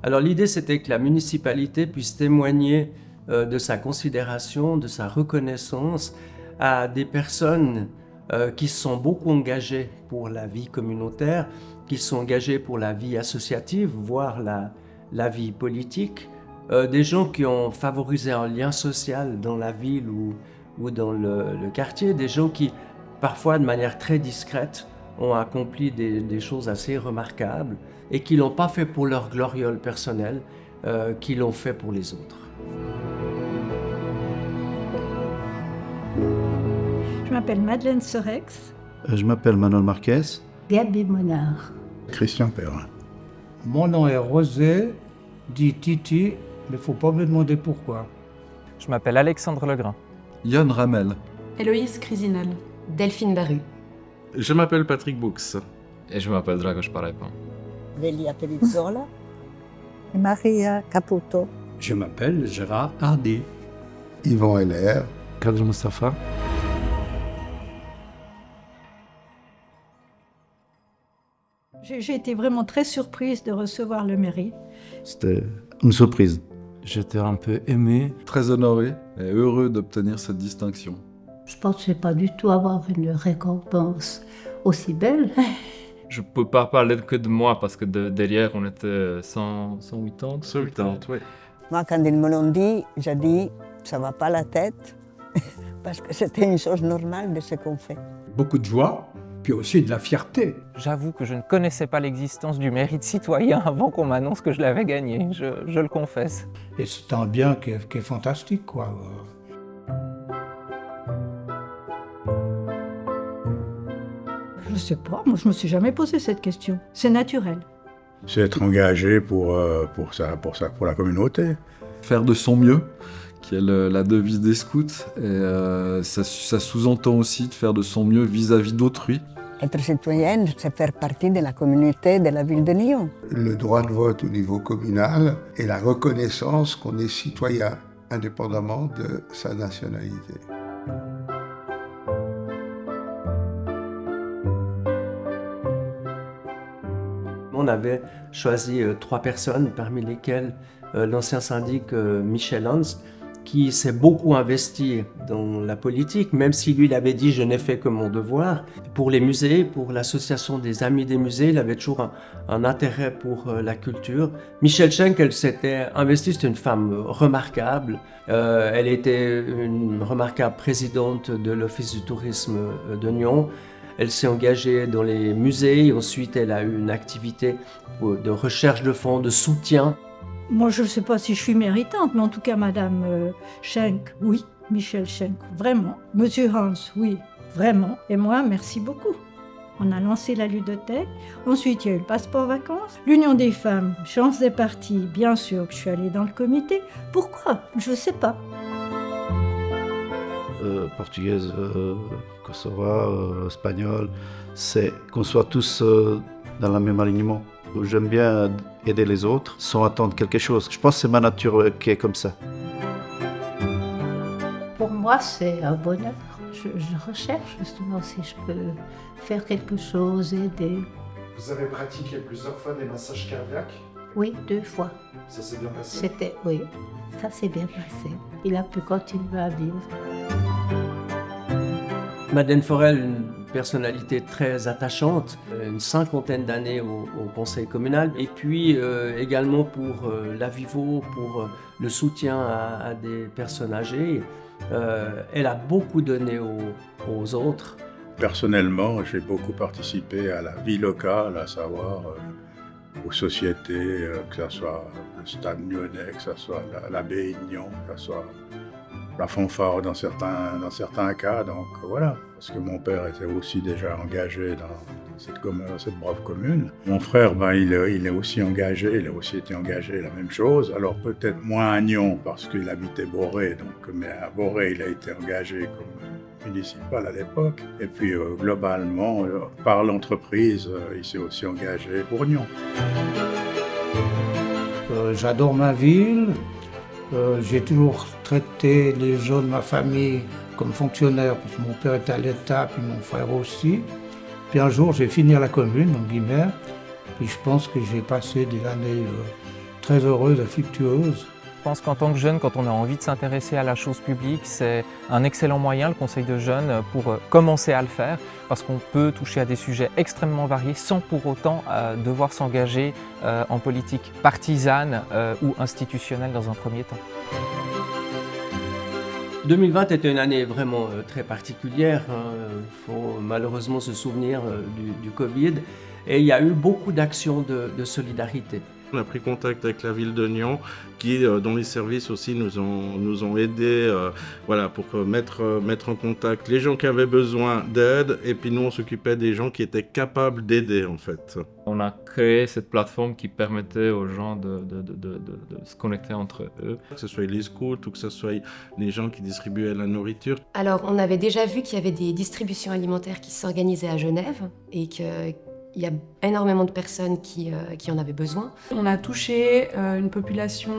Alors l'idée, c'était que la municipalité puisse témoigner de sa considération, de sa reconnaissance à des personnes qui se sont beaucoup engagées pour la vie communautaire, qui se sont engagées pour la vie associative, voire la vie politique, des gens qui ont favorisé un lien social dans la ville ou dans le quartier, des gens qui, parfois de manière très discrète, ont accompli des choses assez remarquables et qui ne l'ont pas fait pour leur gloriole personnelle, qui l'ont fait pour les autres. Je m'appelle Madeleine Sorex. Je m'appelle Manuel Marquez. Gabi Monard. Christian Perrin. Mon nom est Rosé, dit Titi, mais il ne faut pas me demander pourquoi. Je m'appelle Alexandre Legrain. Yann Ramel. Héloïse Crisinel. Delphine Baru. Je m'appelle Patrick Boux. Et je m'appelle Dragos Paraipan. Velia Pelizzola. Maria Caputo. Je m'appelle Gérard Hardy. Yvan Heller. Kadr Mustafa. J'ai été vraiment très surprise de recevoir le mérite. C'était une surprise. J'étais un peu émé. Très honoré et heureux d'obtenir cette distinction. Je ne pensais pas du tout avoir une récompense aussi belle. Je ne peux pas parler que de moi parce que derrière on était 180. 180, oui. Moi, quand ils me l'ont dit, j'ai dit ça ne va pas la tête parce que c'était une chose normale de ce qu'on fait. Beaucoup de joie, puis aussi de la fierté. J'avoue que je ne connaissais pas l'existence du mérite citoyen avant qu'on m'annonce que je l'avais gagné, je le confesse. Et c'est un bien qui est fantastique, quoi. Je ne sais pas, moi je ne me suis jamais posé cette question. C'est naturel. C'est être engagé pour la communauté. Faire de son mieux, qui est la devise des scouts, et ça sous-entend aussi de faire de son mieux vis-à-vis d'autrui. Être citoyenne, c'est faire partie de la communauté de la ville de Lyon. Le droit de vote au niveau communal et la reconnaissance qu'on est citoyen, indépendamment de sa nationalité. On avait choisi 3 personnes, parmi lesquelles l'ancien syndic Michel Hans, qui s'est beaucoup investi dans la politique, même si lui il avait dit « je n'ai fait que mon devoir ». Pour les musées, pour l'association des Amis des musées, il avait toujours un intérêt pour la culture. Michel Schenk, elle s'était investie, c'est une femme remarquable. Elle était une remarquable présidente de l'Office du tourisme de Nyon. Elle s'est engagée dans les musées, ensuite elle a eu une activité de recherche de fonds, de soutien. Moi, je ne sais pas si je suis méritante, mais en tout cas, Madame Schenk, oui. Michel Schenk, vraiment. Monsieur Hans, oui, vraiment. Et moi, merci beaucoup. On a lancé la ludothèque. Ensuite, il y a eu le passeport vacances. L'Union des femmes, chance des partis. Bien sûr que je suis allée dans le comité. Pourquoi? Je ne sais pas. Portugaise, kosova, espagnol, c'est qu'on soit tous dans le même alignement. J'aime bien aider les autres sans attendre quelque chose. Je pense que c'est ma nature qui est comme ça. Pour moi, c'est un bonheur. Je recherche justement si je peux faire quelque chose, aider. Vous avez pratiqué plusieurs fois des massages cardiaques? Oui, 2 fois. Ça s'est bien passé? Oui, ça s'est bien passé. Il a pu continuer à vivre. Madeleine Forel, une personnalité très attachante, une 50aine d'années au conseil communal, et puis également pour la Vivo, pour le soutien à des personnes âgées. Elle a beaucoup donné aux autres. Personnellement, j'ai beaucoup participé à la vie locale, à savoir aux sociétés, que ce soit le Stade Lyonnais, que ce soit l'Abbaye de Nyon, que ce soit la fanfare dans certains cas, donc voilà. Parce que mon père était aussi déjà engagé dans cette brave commune. Mon frère, il est aussi engagé, il a aussi été engagé la même chose. Alors peut-être moins à Nyon parce qu'il habitait Boré, mais à Boré il a été engagé comme municipal à l'époque. Et puis globalement, par l'entreprise, il s'est aussi engagé pour Nyon. J'adore ma ville. J'ai toujours traité les gens de ma famille comme fonctionnaires, parce que mon père était à l'État, puis mon frère aussi. Puis un jour, j'ai fini à la commune, en guillemets, puis je pense que j'ai passé des années très heureuse, affectueuse. Je pense qu'en tant que jeune, quand on a envie de s'intéresser à la chose publique, c'est un excellent moyen, le conseil de jeunes, pour commencer à le faire, parce qu'on peut toucher à des sujets extrêmement variés sans pour autant devoir s'engager en politique partisane ou institutionnelle dans un premier temps. 2020 était une année vraiment très particulière. Il faut malheureusement se souvenir du Covid. Et il y a eu beaucoup d'actions de solidarité. On a pris contact avec la ville de Nyon, dont les services aussi nous ont aidés voilà, pour mettre en contact les gens qui avaient besoin d'aide. Et puis nous, on s'occupait des gens qui étaient capables d'aider, en fait. On a créé cette plateforme qui permettait aux gens de se connecter entre eux. Que ce soit les scouts ou que ce soit les gens qui distribuaient la nourriture. Alors, on avait déjà vu qu'il y avait des distributions alimentaires qui s'organisaient à Genève et qu'il y a énormément de personnes qui en avaient besoin. On a touché une population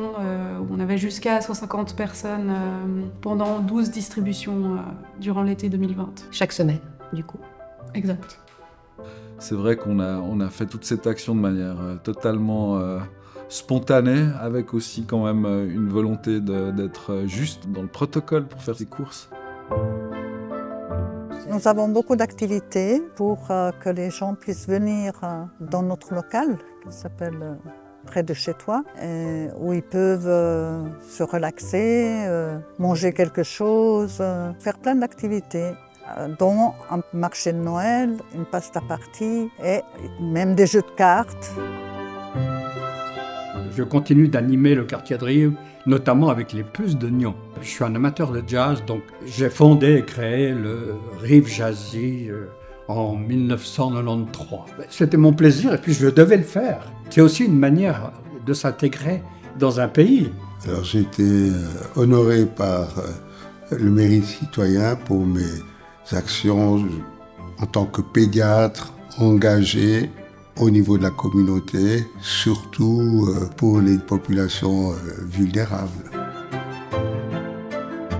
où on avait jusqu'à 150 personnes pendant 12 distributions durant l'été 2020. Chaque semaine, du coup. Exact. C'est vrai qu'on a fait toute cette action de manière totalement spontanée, avec aussi quand même une volonté d'être juste dans le protocole pour faire ses courses. Nous avons beaucoup d'activités pour que les gens puissent venir dans notre local, qui s'appelle Près de chez toi, où ils peuvent se relaxer, manger quelque chose, faire plein d'activités, dont un marché de Noël, une pasta party et même des jeux de cartes. Je continue d'animer le quartier de Rive, notamment avec les puces de Nyon. Je suis un amateur de jazz, donc j'ai fondé et créé le Rive Jazzy en 1993. C'était mon plaisir et puis je devais le faire. C'est aussi une manière de s'intégrer dans un pays. Alors j'ai été honoré par le mérite citoyen pour mes actions en tant que pédiatre engagé au niveau de la communauté, surtout pour les populations vulnérables.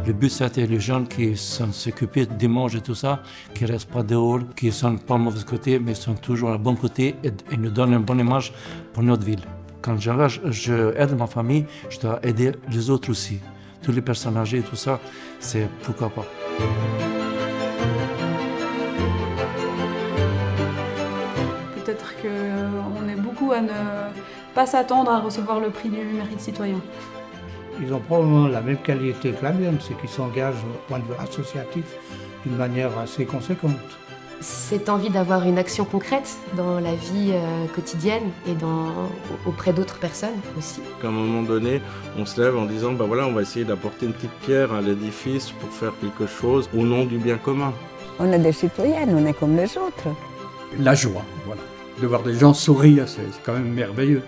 Le but, c'était les jeunes qui s'occupaient du dimanche et tout ça, qui ne restent pas dehors, qui ne sont pas au mauvais côté, mais sont toujours à bon côté et nous donnent une bonne image pour notre ville. Quand je aide ma famille, je dois aider les autres aussi. Tous les personnes âgées et tout ça, c'est pourquoi pas. Peut-être qu'on est beaucoup à ne pas s'attendre à recevoir le prix du mérite citoyen. Ils ont probablement la même qualité que la mienne, c'est qu'ils s'engagent au point de vue associatif d'une manière assez conséquente. Cette envie d'avoir une action concrète dans la vie quotidienne et auprès d'autres personnes aussi. À un moment donné, on se lève en disant ben voilà, on va essayer d'apporter une petite pierre à l'édifice pour faire quelque chose au nom du bien commun. On est des citoyennes, on est comme les autres. La joie, voilà. De voir des gens sourire, c'est quand même merveilleux.